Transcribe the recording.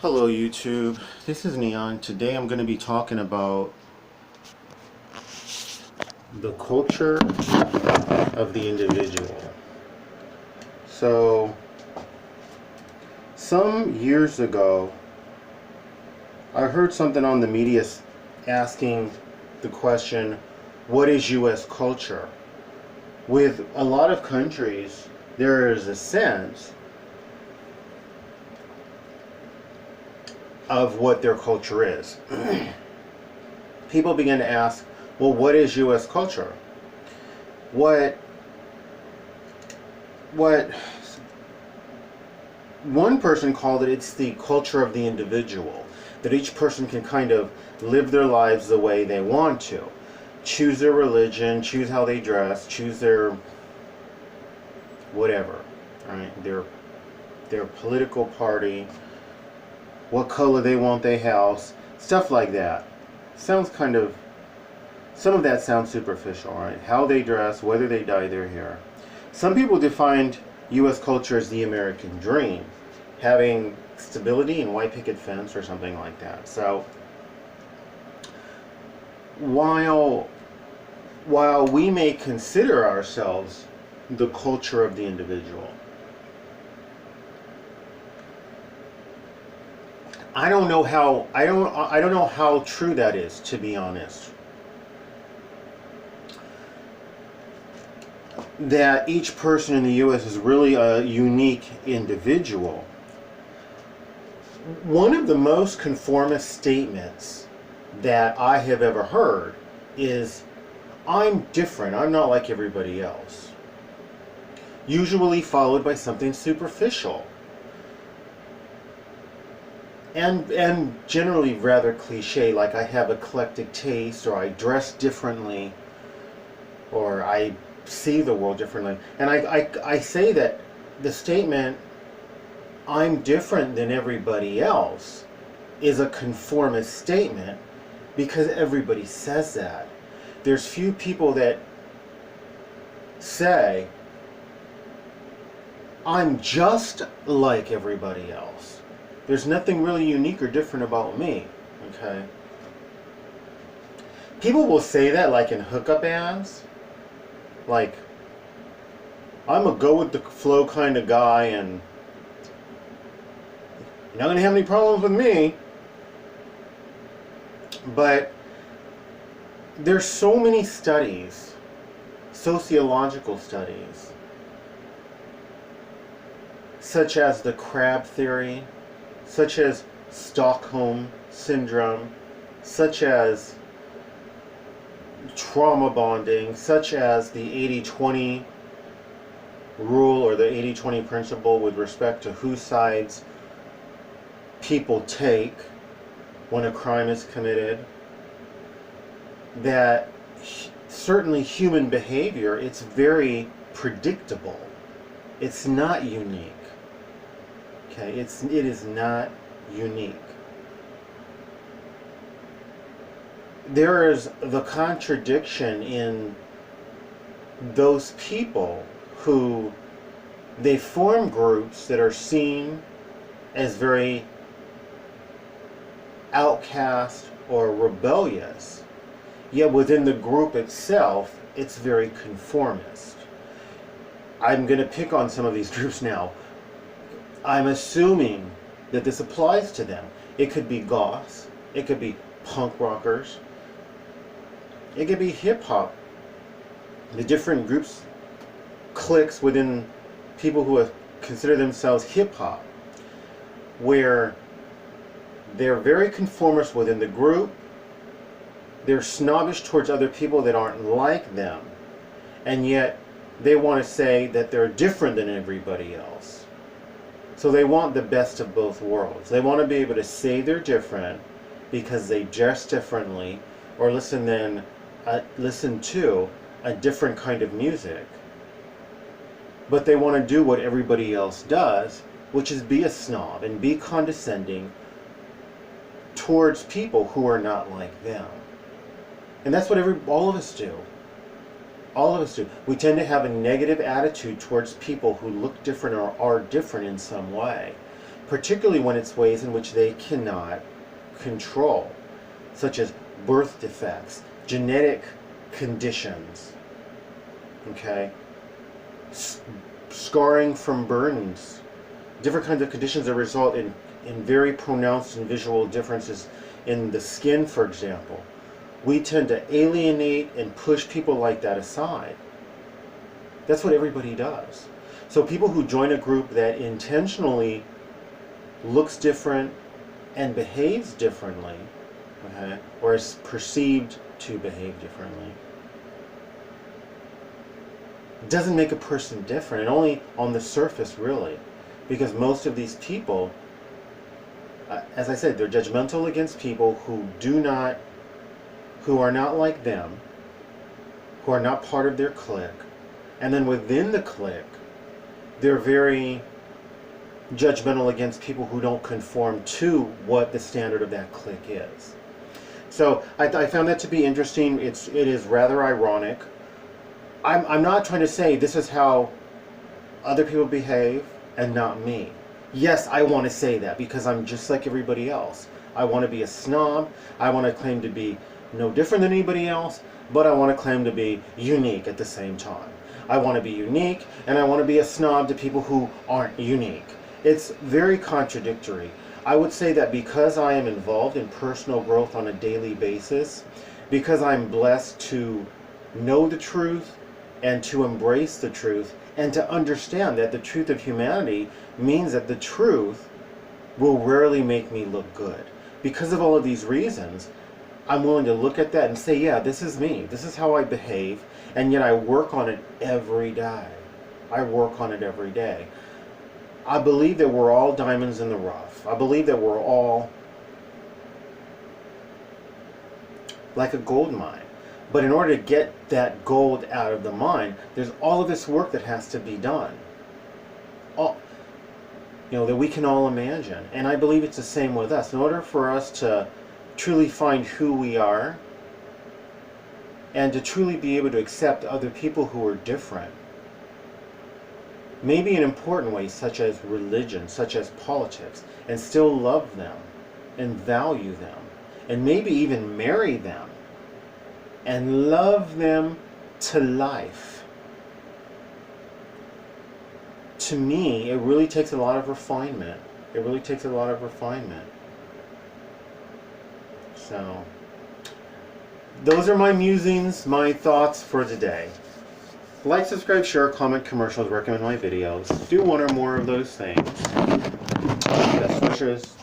Hello YouTube, this is Neon. Today I'm going to be talking about the culture of the individual. So, some years ago, I heard something on the media asking the question, what is US culture? With a lot of countries, there is a sense of what their culture is. People begin to ask, well, what is US culture? What one person called it, it's the culture of the individual, that each person can kind of live their lives the way they want to, choose their religion, choose how they dress, choose their whatever, right? Their political party, what color they want their house, stuff like that. Sounds kind of, some of that sounds superficial, right? How they dress, whether they dye their hair. Some people defined US culture as the American dream, having stability and white picket fence or something like that. So while we may consider ourselves the culture of the individual, I don't know how true that is, to be honest. That each person in the US is really a unique individual. One of the most conformist statements that I have ever heard is, I'm different, I'm not like everybody else. Usually followed by something superficial. And generally rather cliche, like I have eclectic taste, or I dress differently, or I see the world differently. And I say that the statement, I'm different than everybody else, is a conformist statement because everybody says that. There's few people that say, I'm just like everybody else. There's nothing really unique or different about me, okay? People will say that like in hookup ads. Like, I'm a go with the flow kind of guy and you're not going to have any problems with me. But there's so many studies, sociological studies, such as the crab theory, such as Stockholm syndrome, such as trauma bonding, such as the 80-20 rule or the 80-20 principle with respect to whose sides people take when a crime is committed, that certainly human behavior, it's very predictable. It's not unique. Okay, it is not unique. There is the contradiction in those people who they form groups that are seen as very outcast or rebellious, yet within the group itself it's very conformist. I'm going to pick on some of these groups now. I'm assuming that this applies to them. It could be goths, it could be punk rockers, it could be hip-hop. The different groups, cliques within people who have considered themselves hip-hop, where they're very conformist within the group, they're snobbish towards other people that aren't like them, and yet they want to say that they're different than everybody else. So they want the best of both worlds. They want to be able to say they're different because they dress differently, or listen to a different kind of music. But they want to do what everybody else does, which is be a snob and be condescending towards people who are not like them. And that's what all of us do. All of us do. We tend to have a negative attitude towards people who look different or are different in some way. particularly when it's ways in which they cannot control, such as birth defects, genetic conditions, okay, scarring from burns, different kinds of conditions that result in very pronounced and visual differences in the skin, for example. We tend to alienate and push people like that aside. That's what everybody does. So people who join a group that intentionally looks different and behaves differently, okay, or is perceived to behave differently, doesn't make a person different, and only on the surface, really, because most of these people, as I said, they're judgmental against people who are not like them, who are not part of their clique, and then within the clique, they're very judgmental against people who don't conform to what the standard of that clique is. So I found that to be interesting. It is rather ironic. I'm not trying to say this is how other people behave and not me. Yes, I want to say that because I'm just like everybody else. I want to be a snob. I want to claim to be no different than anybody else, but I want to claim to be unique at the same time. I want to be unique, and I want to be a snob to people who aren't unique. It's very contradictory. I would say that because I am involved in personal growth on a daily basis, because I'm blessed to know the truth and to embrace the truth and to understand that the truth of humanity means that the truth will rarely make me look good. Because of all of these reasons, I'm willing to look at that and say, yeah, this is me. This is how I behave, and yet I work on it every day. I work on it every day. I believe that we're all diamonds in the rough. I believe that we're all like a gold mine. But in order to get that gold out of the mine, there's all of this work that has to be done. That we can all imagine. And I believe it's the same with us. In order for us to truly find who we are and to truly be able to accept other people who are different, maybe in important ways such as religion, such as politics, and still love them and value them and maybe even marry them and love them to life. To me, it really takes a lot of refinement. It really takes a lot of refinement. So, those are my musings, my thoughts for today. Like, subscribe, share, comment, commercials, recommend my videos. Do one or more of those things. Best wishes.